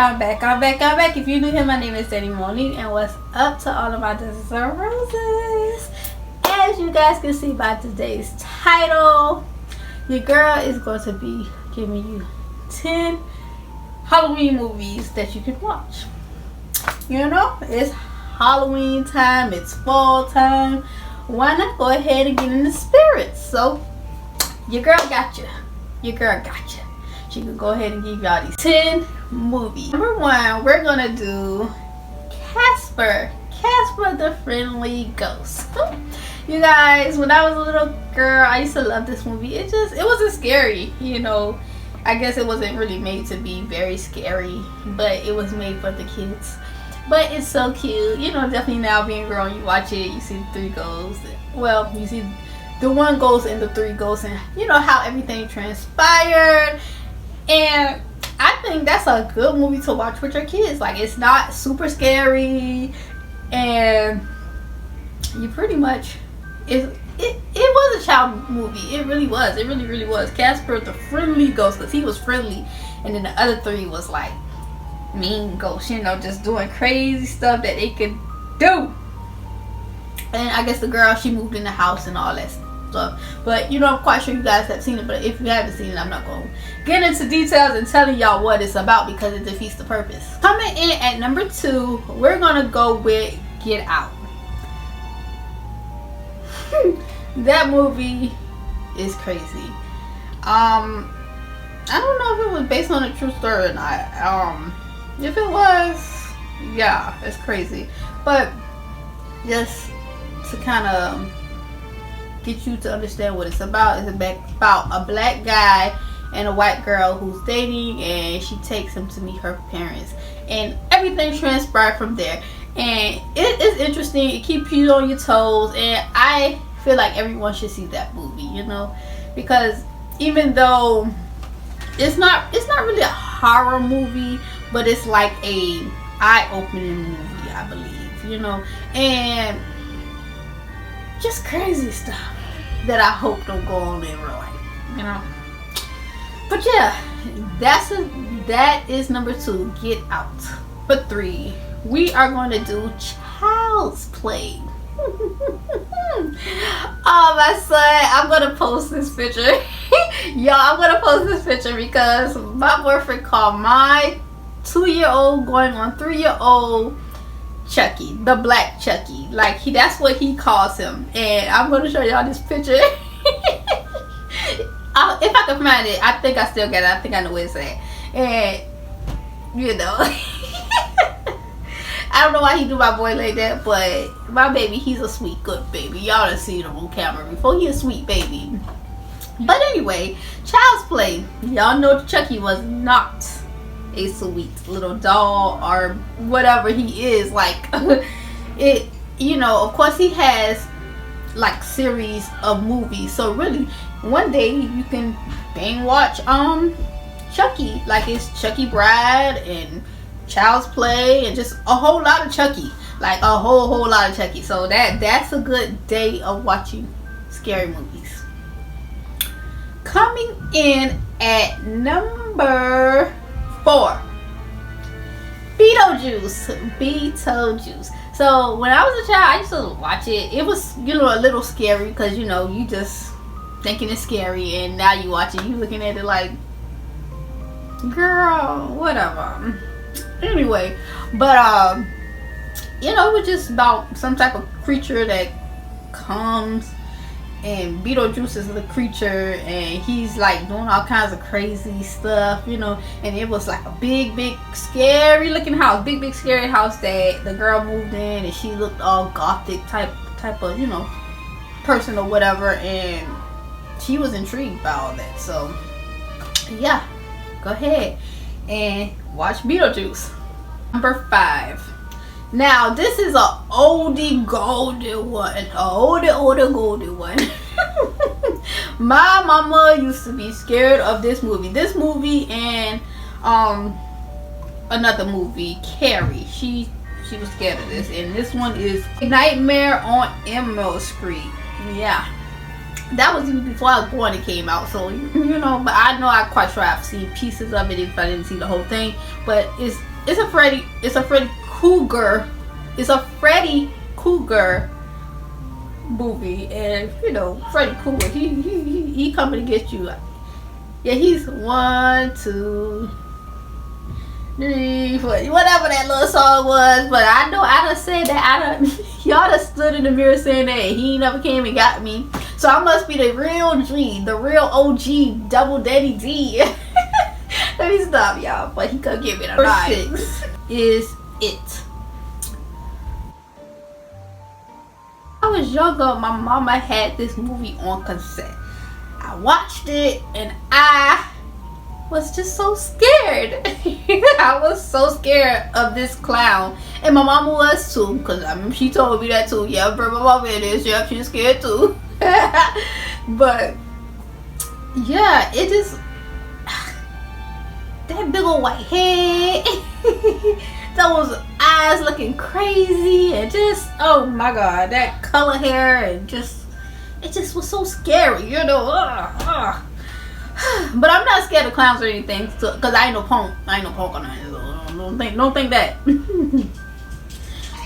I'm back. If you're new here, my name is Danny Monique, and what's up to all of my Dozens of Roses? As you guys can see by today's title, your girl is going to be giving you 10 Halloween movies that you can watch. You know, it's Halloween time, it's fall time. Why not go ahead and get in the spirit? So, your girl got you. Your girl got you. She can go ahead and give y'all these 10 movies. Number 1, we're gonna do Casper. Casper the Friendly Ghost. You guys, when I was a little girl, I used to love this movie. It wasn't scary, you know. I guess it wasn't really made to be very scary, but it was made for the kids. But it's so cute. You know, definitely now being grown, you watch it, you see the 3 ghosts. Well, you see the 1 ghost and the 3 ghosts, and you know how everything transpired. And I think that's a good movie to watch with your kids. Like, it's not super scary, and you pretty much it was a child movie. It really was. It really was. Casper the Friendly Ghost, because he was friendly, and then the other 3 was like mean ghosts, you know, just doing crazy stuff that they could do. And I guess the girl, she moved in the house and all that stuff. But you know, I'm quite sure you guys have seen it, but if you haven't seen it, I'm not going to get into details and telling y'all what it's about because it defeats the purpose. Coming in at number 2, we're gonna go with Get Out. That movie is crazy. I don't know if it was based on a true story or not. If it was, yeah, it's crazy. But just to kind of get you to understand what it's about, it's about a black guy and a white girl who's dating, and she takes him to meet her parents, and everything transpired from there. And it is interesting. It keeps you on your toes, and I feel like everyone should see that movie, you know, because even though it's not really a horror movie, but it's like a eye-opening movie, I believe, you know, and just crazy stuff that I hope don't go on in real life, you know. But yeah, that is number 2, Get Out. For 3, we are going to do Child's Play. Oh, my son, I'm gonna post this picture. Y'all, I'm gonna post this picture because my boyfriend called my 2-year-old going on 3-year-old Chucky, the black Chucky. Like, that's what he calls him. And I'm going to show y'all this picture. If I can find it, I think I still got it. I think I know where it's at. And, you know, I don't know why he do my boy like that, but my baby, he's a sweet, good baby. Y'all done seen him on camera before. He a sweet baby. But anyway, Child's Play. Y'all know Chucky was not a sweet little doll or whatever he is. Like, it, you know, of course he has like series of movies, so really one day you can bang watch Chucky. Like, it's Chucky Bride and Child's Play and just a whole lot of Chucky, like a whole lot of Chucky. So that's a good day of watching scary movies. Coming in at number 4, Beetlejuice. So when I was a child, I used to watch it. It was, you know, a little scary because, you know, you just thinking it's scary, and now you watch it, you looking at it like, girl, whatever. Anyway, but you know, it was just about some type of creature that comes, and Beetlejuice is the creature, and he's like doing all kinds of crazy stuff, you know. And it was like a big scary looking house, big scary house that the girl moved in, and she looked all gothic type of, you know, person or whatever, and she was intrigued by all that. So yeah, go ahead and watch Beetlejuice. Number 5. Now, this is a oldie golden one. Golden one. My mama used to be scared of this movie. This movie and another movie, Carrie. She was scared of this. And this one is Nightmare on Elm Street. Yeah. That was even before I was born it came out. So, you know, but I know I'm quite sure I've seen pieces of it if I didn't see the whole thing. But it's it's a Freddy Krueger. It's a Freddy Krueger movie, and you know Freddy Krueger, he coming to get you. Yeah, he's 1, 2, 3, 4, whatever that little song was. But I know I done said that. Y'all done stood in the mirror saying that he never came and got me. So I must be the real G, the real OG, Double Daddy D. Let me stop, y'all. But he could give me the Number 6 is It. I was younger, my mama had this movie on cassette. I watched it and I was just so scared. I was so scared of this clown, and my mama was too, because I mean she told me that too. Yeah, but my mama is, yeah, she's scared too. But yeah, it just, that big old white head, those eyes looking crazy, and just, oh my god, that color hair, and just, it just was so scary, you know. But I'm not scared of clowns or anything, because I ain't no punk. I ain't no punk on that. Don't think that.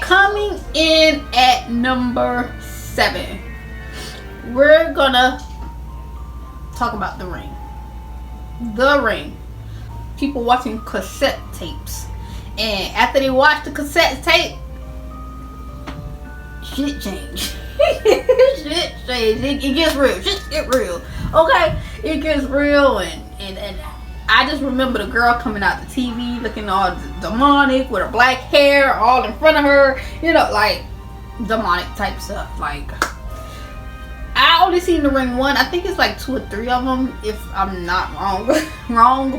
Coming in at number 7, we're gonna talk about The Ring. The Ring. People watching cassette tapes, and after they watch the cassette tape, shit change. Shit change. It gets real. Shit get real. Okay, it gets real, and I just remember the girl coming out the TV looking all demonic with her black hair all in front of her, you know, like demonic type stuff. Like, I only seen The Ring 1. I think it's like 2 or 3 of them, if I'm not wrong.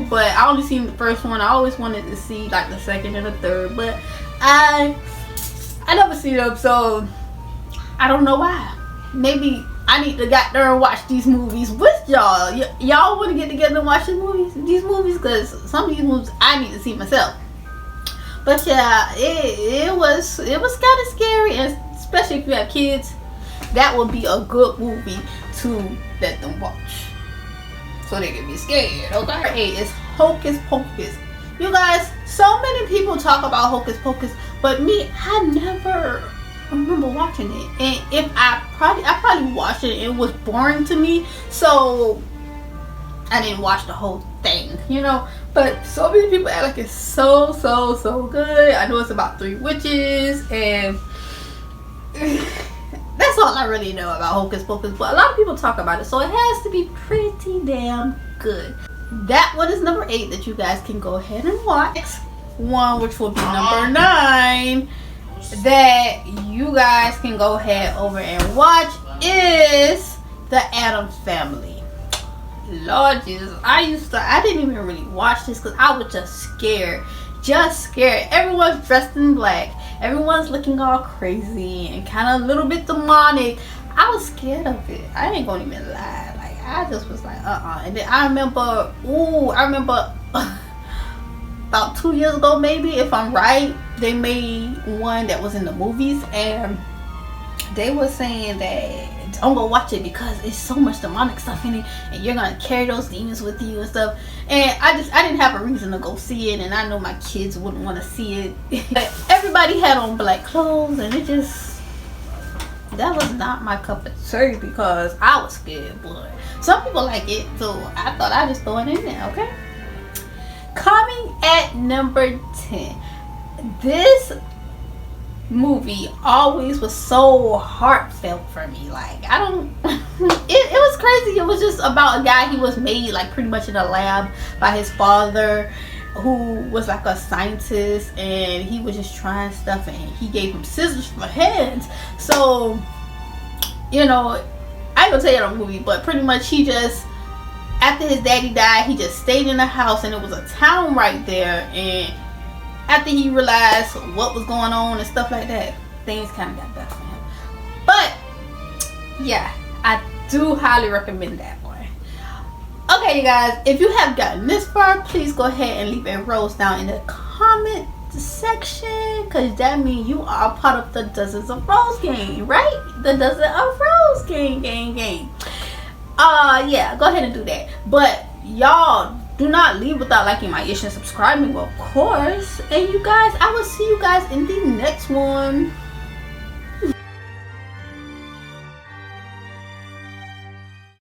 But I only seen the first one. I always wanted to see like the second and the third, but I never seen them, so I don't know why. Maybe I need to get there and watch these movies with y'all. Y'all want to get together and watch these movies, because some of these movies I need to see myself. But yeah, it was kind of scary, and especially if you have kids, that would be a good movie to let them watch, so they can be scared. Okay. Number 8 is Hocus Pocus. You guys, so many people talk about Hocus Pocus, but me, I never remember watching it. And if I probably watched it, it was boring to me, so I didn't watch the whole thing, you know. But so many people act like it's so good. I know it's about 3 witches, and that's all I really know about Hocus Pocus, but a lot of people talk about it, so it has to be pretty damn good. That one is number 8 that you guys can go ahead and watch. Next one, which will be number 9, that you guys can go ahead over and watch, is The Addams Family. Lord Jesus, I didn't even really watch this because I was just scared. Everyone's dressed in black, everyone's looking all crazy and kind of a little bit demonic. I was scared of it. I ain't gonna even lie. Like, I just was like, And then I remember about 2 years ago, maybe, if I'm right, they made one that was in the movies, and they were saying that don't go watch it because it's so much demonic stuff in it, and you're gonna carry those demons with you and stuff. And I didn't have a reason to go see it, and I know my kids wouldn't want to see it. Everybody had on black clothes, and that was not my cup of tea, because I was scared. But some people like it, so I thought I'd just throw it in there. Okay. Coming at number 10, this movie always was so heartfelt for me. Like, it was crazy. It was just about a guy. He was made like pretty much in a lab by his father, who was like a scientist, and he was just trying stuff, and he gave him scissors for hands. So, you know, I ain't gonna tell you the movie, but pretty much he just, after his daddy died, he just stayed in the house, and it was a town right there, and after he realized what was going on and stuff like that, things kind of got better for him. But yeah, I do highly recommend that one. Okay, you guys, if you have gotten this far, please go ahead and leave a rose down in the comment section, because that means you are part of the Dozens of Rose gang, right? The Dozen of Rose gang. Yeah, go ahead and do that. But y'all Do not leave without liking my ish and subscribing, of course. And you guys, I will see you guys in the next one.